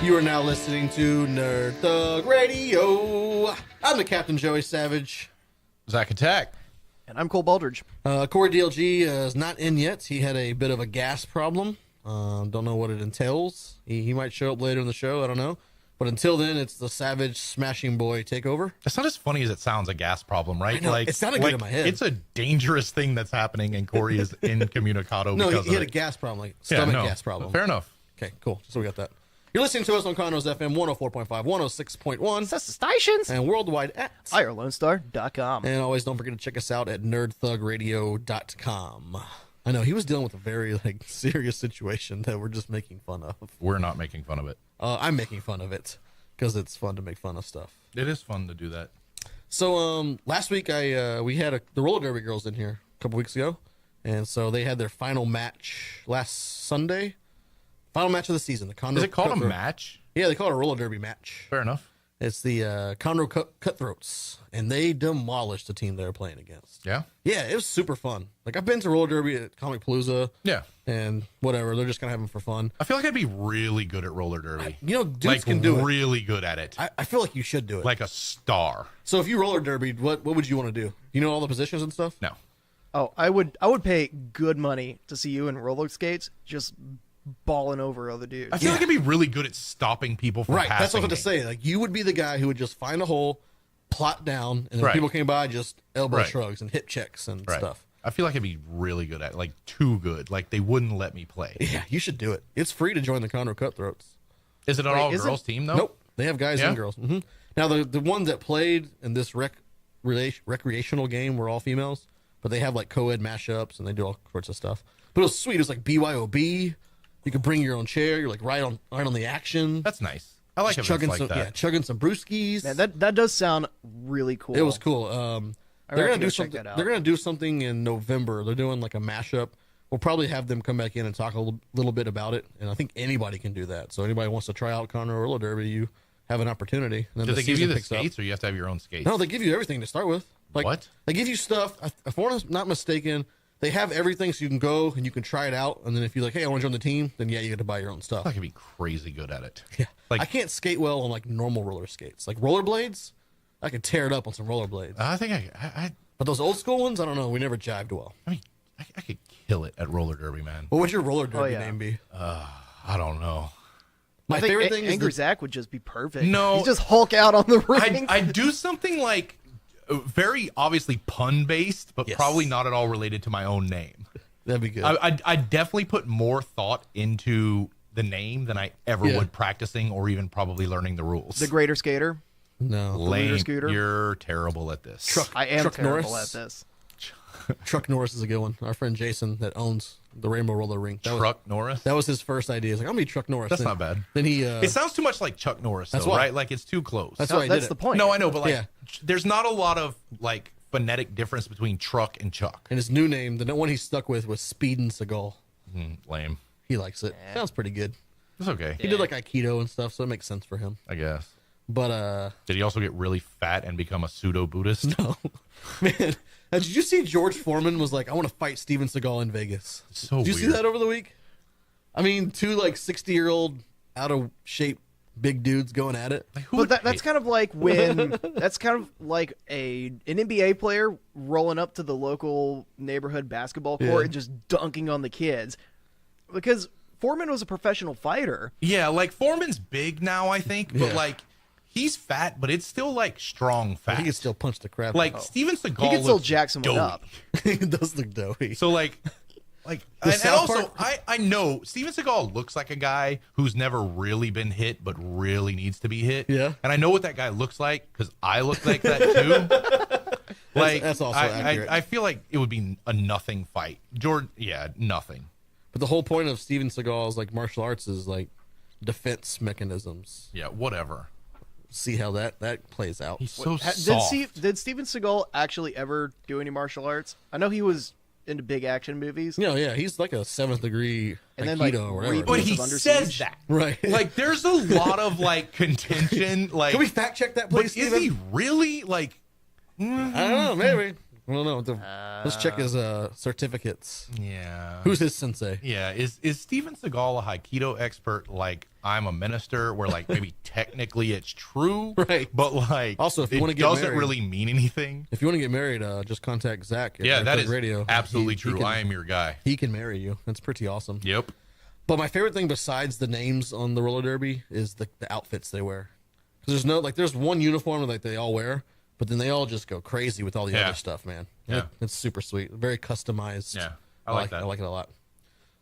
You are now listening to Nerd Thug Radio. I'm the Captain Joey Savage. Zac Attack. And I'm Colt Baldridge. Cory DLG is not in yet. He had a bit of a gas problem. Don't know what it entails. He might show up later in the show. I don't know. But until then, it's the Savage Smashing Boy takeover. It's not as funny as it sounds, a gas problem, right? I know, it sounded good in my head. It's a dangerous thing that's happening, and Cory is incommunicado No, because he had of a it. gas problem, like stomach gas problem. Fair enough. Okay, cool. So we got that. You're listening to us on Conroe's FM 104.5, 106.1. That's the stations. And worldwide at IreLoneStar.com. And always don't forget to check us out at nerdthugradio.com. I know he was dealing with a very serious situation that we're just making fun of. We're not making fun of it. I'm making fun of it because it's fun to make fun of stuff. It is fun to do that. So last week we had the roller derby girls in here a couple weeks ago, and so they had their final match last Sunday. Final match of the season. The Conroe Is it called Cutthroat. a match? Yeah, they call it a roller derby match. Fair enough. It's the Conroe Cutthroats, and they demolished the team they were playing against. Yeah? Yeah, it was super fun. Like, I've been to roller derby at Comic Palooza. Yeah. And whatever, they're just kind of having for fun. I feel like I'd be really good at roller derby. Dudes can do it. Really good at it. I feel like you should do it. Like a star. So if you roller derby, what would you want to do? You know all the positions and stuff? No. Oh, I would pay good money to see you in roller skates just balling over other dudes. I feel like I'd be really good at stopping people from Right, passing that's what I was going to say. Like, you would be the guy who would just find a hole, plot down, and then people came by, just elbow shrugs and hip checks and stuff. I feel like I'd be really good at it, like too good. Like they wouldn't let me play. Yeah, you should do it. It's free to join the Conroe Cutthroats. Is it an all-girls team, though? Nope. They have guys and girls. Mm-hmm. Now, the ones that played in this recreational game were all females, but they have like co-ed mashups and they do all sorts of stuff. But it was sweet. It was like BYOB. You could bring your own chair. You're like right on the action. That's nice. I like just events like that. Yeah, chugging some brewskis. Man, that does sound really cool. It was cool. They're gonna do something. They're gonna do something in November. They're doing like a mashup. We'll probably have them come back in and talk a little bit about it. And I think anybody can do that. So anybody wants to try out Conroe roller derby, you have an opportunity. And then Do they give you the picks skates, up. or you have to have your own skates? No, they give you everything to start with. Like, What? They give you stuff. If I'm not mistaken, they have everything so you can go and you can try it out. And then if you're like, hey, I want to join the team, then yeah, you get to buy your own stuff. I could be crazy good at it. Yeah. Like I can't skate well on like normal roller skates. Like rollerblades, I could tear it up on some rollerblades. I think I But those old school ones, I don't know. We never jived well. mean, I could kill it at roller derby, man. What would your roller derby yeah. name be? I don't know. My I think favorite thing is Angry Zac would just be perfect. No. He's just Hulk out on the ring. I'd do something like very obviously pun based, but Yes. probably not at all related to my own name. that'd be good. I'd definitely put more thought into the name than I ever would practicing or even probably learning the rules. The Greater Skater. no, Lame. scooter. You're terrible at this. I am Chuck terrible Norris. at this. Chuck Norris is a good one. Our friend Jason that owns the Rainbow Roller Rink. Truck Norris? That was his first idea. He's like, I'm gonna be Chuck Norris. That's Then- not bad. Then he. It sounds too much like Chuck Norris, That's though, why. right? Like it's too close. That's No, why he that's did the it. point. No, I know, but like, Yeah. there's not a lot of like phonetic difference between truck and Chuck. And his new name, the one he stuck with, was Speed and Seagal. Lame. He likes it. Sounds pretty good. It's okay. He did like Aikido and stuff, so it makes sense for him. I guess. But Did he also get really fat and become a pseudo Buddhist? no, man. Did you see George Foreman was like, I want to fight Steven Seagal in Vegas? So Did you see weird. that over the week? I mean, two like 60-year-old out of shape big dudes going at it. Like, who But would that's kind of like when that's kind of like an NBA player rolling up to the local neighborhood basketball court Yeah. and just dunking on the kids, because Foreman was a professional fighter. Yeah, like Foreman's big now, I think, but Yeah. like he's fat, but it's still like strong fat. He can still punch the crap. like out. Steven Seagal. He can still looks jack someone doughy. up. He does look doughy. So like and South also Park- I know Steven Seagal looks like a guy who's never really been hit but really needs to be hit. Yeah. And I know what that guy looks like because I look like that too. Like that's also accurate. I feel like it would be a nothing fight. Nothing. But the whole point of Steven Seagal's like martial arts is like defense mechanisms. Yeah, whatever. See how that plays out. He's so Did soft. Did Steven Seagal actually ever do any martial arts? I know he was into big action movies. Yeah, he's like a 7th degree And Aikido then, like, or whatever. read- But he of Under says Siege. that. Right. Like there's a lot of like contention. Like Can we fact check that, but please, is Steven? he really like I don't know, maybe. I don't know. Let's check his certificates. Yeah. Who's his sensei? Yeah. Is Steven Seagal a Aikido expert? Like, I'm a minister, where like maybe technically it's true, Right. But like, Also, if you it wanna get doesn't married- really mean anything. If you want to get married, just contact Zac. At Yeah, that Third is radio. absolutely He true. can- I am your guy. He can marry you. That's pretty awesome. Yep. But my favorite thing besides the names on the roller derby is the outfits they wear. Because there's one uniform that they all wear, but then they all just go crazy with all the Yeah. other stuff, man. Yeah. It's super sweet. Very customized. Yeah, I like that. I like it a lot.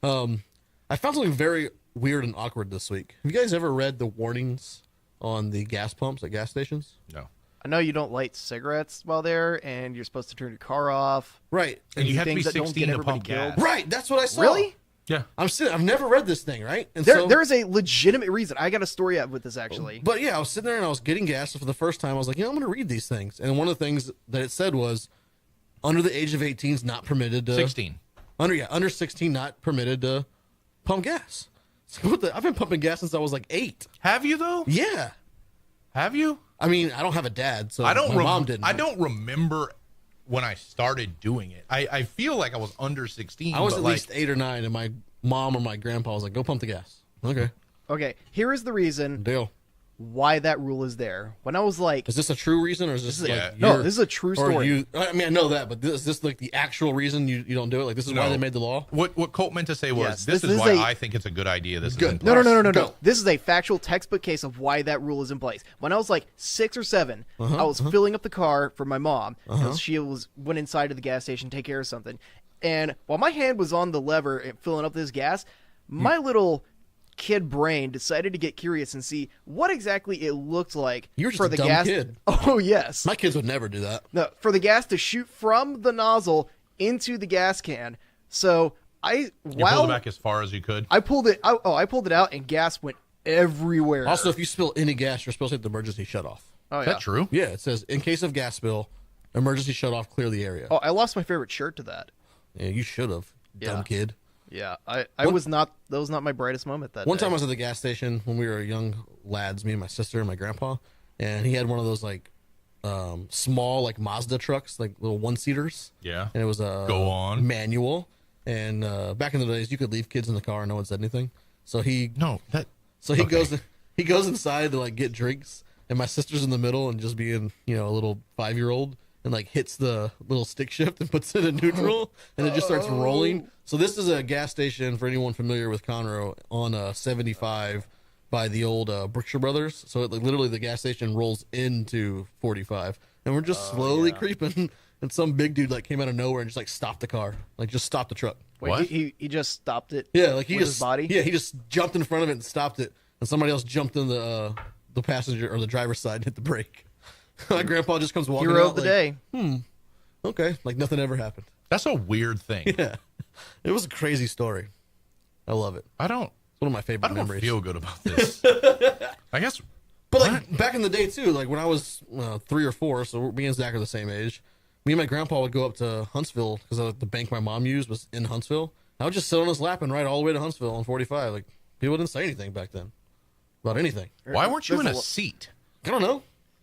I found something very weird and awkward this week. Have you guys ever read the warnings on the gas pumps at gas stations? No. I know you don't light cigarettes while there, and you're supposed to turn your car off. Right. And you have to be things that don't 16 get to everybody pump killed. gas. Right. That's what I saw. Really? Yeah. I've never read this thing, right? And There's a legitimate reason. I got a story out with this, actually. But yeah, I was sitting there and I was getting gas for the first time. I was like, I'm going to read these things. And one of the things that it said was, under the age of 18 is not permitted to 16. Under 16 not permitted to pump gas. So I've been pumping gas since I was like 8. Have you though? Yeah. Have you? I mean, I don't have a dad, so I don't. my mom didn't. I don't remember when I started doing it. I feel like I was under 16. I was but at like, least 8 or 9, and my mom or my grandpa was like, "Go pump the gas." Okay, Okay, here is the reason deal. why that rule is there. When I was like, Is this a true reason, or is this Yeah. like no, your- this is a true or story. I mean, I know that, but is this like the actual reason you don't do it? Like, this is why No. they made the law? What Colt meant to say was, Yes, this this is is why a- I think it's a good idea. This Good. is in No. place. Go. This is a factual textbook case of why that rule is in place. When I was like 6 or 7, I was filling up the car for my mom because she went inside to the gas station to take care of something. And while my hand was on the lever and filling up this gas, my little kid brain decided to get curious and see what exactly it looked like You were just for a the dumb gas. kid. Oh yes, My kids would never do that. no, for the gas to shoot from the nozzle into the gas can. So You pulled it back as far as you could. I pulled it. I pulled it out, and gas went everywhere. Also, if you spill any gas, you're supposed to hit the emergency shut off. oh Is yeah. that true? Yeah, it says in case of gas spill, emergency shut off, clear the area. Oh, I lost my favorite shirt to that. Yeah, you should have, Yeah. dumb kid. Yeah, I was not. That was not my brightest moment that One day. time I was at the gas station when we were young lads, me and my sister and my grandpa, and he had one of those like small like Mazda trucks, like little one-seaters. Yeah. And it was a Go on. manual. And back in the days, you could leave kids in the car and no one said anything. So he Okay. goes inside to like get drinks, and my sister's in the middle and just being a little 5-year-old and like hits the little stick shift and puts it in neutral, and it just starts rolling. So this is a gas station for anyone familiar with Conroe on 75 by the old Brookshire Brothers. So it, like, literally the gas station rolls into 45, and we're just slowly creeping. And some big dude like came out of nowhere and just like stopped the car, like just stopped the truck. Wait, What? he just stopped it. Yeah, like he with just his body. Yeah, he just jumped in front of it and stopped it, and somebody else jumped in the passenger or the driver's side and hit the brake. My grandpa just comes walking Hero out of the like, day. Okay, like nothing ever happened. That's a weird thing. Yeah, it was a crazy story. I love it. I don't. It's one of my favorite I don't memories. feel good about this. I guess. But like back in the day too, like when I was 3 or 4, so me and Zac are the same age. Me and my grandpa would go up to Huntsville because the bank my mom used was in Huntsville. I would just sit on his lap and ride all the way to Huntsville on 45. Like people didn't say anything back then about anything. Why weren't you in There's a a lo- seat? I don't know.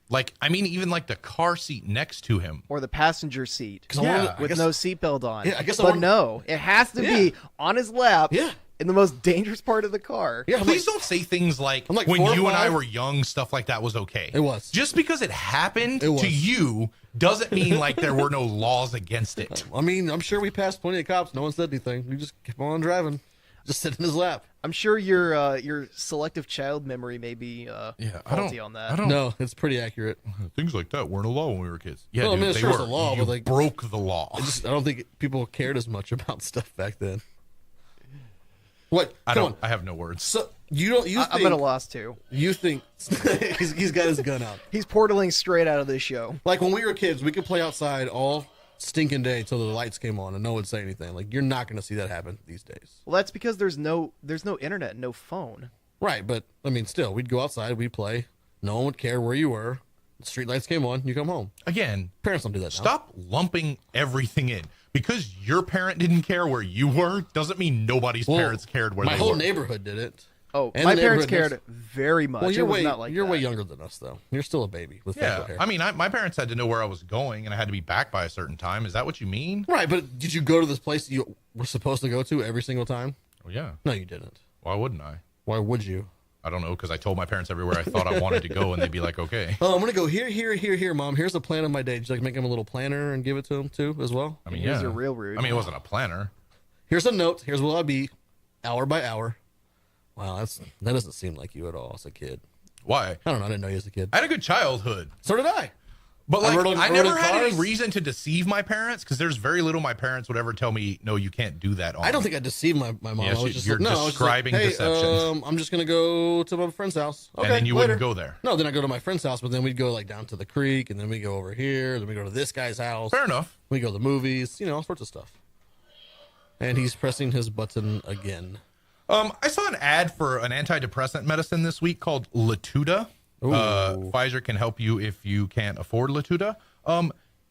Like, I mean, even like the car seat next to him. Or the passenger seat I wanted to- I with guess- no seatbelt on. Yeah, I guess I But wanted- no, it has to Yeah. be on his lap. Yeah. In the most dangerous part of the car. Yeah, I'm Please like, don't say things like, I'm like when 4 or you and I 5. were young, stuff like that was okay. It was. Just because it happened It was. to you doesn't mean like there were no laws against it. I mean, I'm sure we passed plenty of cops. No one said anything. We just kept on driving, just sit in his lap. I'm sure your selective child memory may be faulty on that. I don't. No, it's pretty accurate. Things like that weren't a law when we were kids. Yeah, Well, I dude, mean, they sure it's were. a law, You but, like, broke the law. I don't think people cared as much about stuff back then. What? I Come don't. on. I have no words. So you don't. You I'm think? at a loss too. You think he's got his gun out? He's portaling straight out of this show. Like when we were kids, we could play outside all stinking day till the lights came on and no one would say anything. Like you're not going to see that happen these days. Well, that's because there's no internet, no phone. Right, but I mean, still, we'd go outside, we'd play. No one would care where you were. The street lights came on, you come home. Again, Parents don't do that now. stop lumping everything in. Because your parent didn't care where you were doesn't mean nobody's Well, parents cared where my they whole were. neighborhood did it. Oh, And my the parents neighborhood cared very much. Well, It was not like you're that. way younger than us, though. You're still a baby with facial Yeah, hair. I mean, my parents had to know where I was going, and I had to be back by a certain time. Is that what you mean? Right, but did you go to this place you were supposed to go to every single time? Oh, yeah. No, you didn't. Why wouldn't I? Why would you? I don't know, because I told my parents everywhere I thought I wanted to go, and they'd be like, okay. Oh, I'm gonna go here, Mom. Here's the plan of my day. Did you like make him a little planner and give it to him too, as well? I mean, Yours yeah. are real rude. I mean, it wasn't a planner. Here's a note. Here's where I'll be, hour by hour. Wow, that doesn't seem like you at all as a kid. Why? I don't know. I didn't know you as a kid. I had a good childhood. So did I. But I like, rode on- I rode never in had any cars. reason to deceive my parents, because there's very little my parents would ever tell me, no, you can't do that on I don't me. think I deceived my mom. Yes, I was just you're like, no, I was just like, describing hey, deception. I'm just gonna go to my friend's house. Okay, And then you later. wouldn't go there. No, then I go to my friend's house, but then we'd go like down to the creek, and then we go over here, then we go to this guy's house. Fair enough. We go to the movies, all sorts of stuff. And he's pressing his button again. I saw an ad for an antidepressant medicine this week called Latuda. Pfizer can help you if you can't afford Latuda.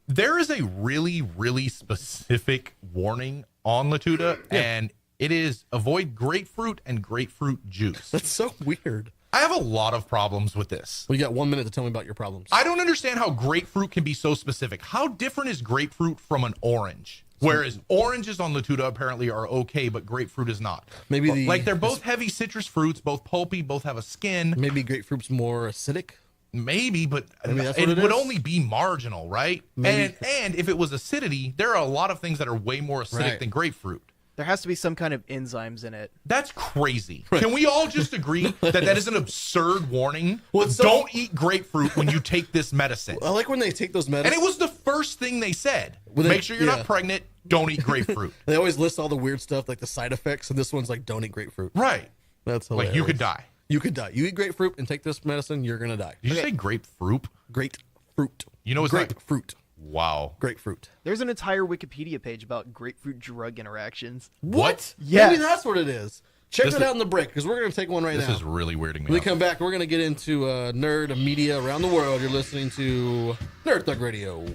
There is a really, really specific warning on Latuda, and it is avoid grapefruit and grapefruit juice. That's so weird. I have a lot of problems with this. Well, you got 1 minute to tell me about your problems. I don't understand how grapefruit can be so specific. How different is grapefruit from an orange? Whereas oranges on Latuda apparently are okay, but grapefruit is not. Maybe like they're both heavy citrus fruits, both pulpy, both have a skin. Maybe grapefruit's more acidic. Maybe, but Maybe that's it what it would is. only be marginal, right? Maybe. And if it was acidity, there are a lot of things that are way more acidic Right. than grapefruit. There has to be some kind of enzymes in it. That's crazy. Can we all just agree that that is an absurd warning? Well, it's so- Don't eat grapefruit when you take this medicine. I like when they take those And medicines. it was the first thing they said. Well, Make sure you're yeah. not pregnant. Don't eat grapefruit. They always list all the weird stuff, like the side effects, and this one's like, don't eat grapefruit. Right. That's hilarious. Like you could die. You could die. You eat grapefruit and take this medicine, you're gonna die. Did you say grapefruit? Grapefruit. You know it's not- grapefruit. Wow. Grapefruit. There's an entire Wikipedia page about grapefruit drug interactions. What? Yes. Maybe that's what it is. Check This that is- out in the break, because we're gonna take one right This now. is really weirding me When we out. come back, we're gonna get into nerd media around the world. You're listening to Nerd Thug Radio.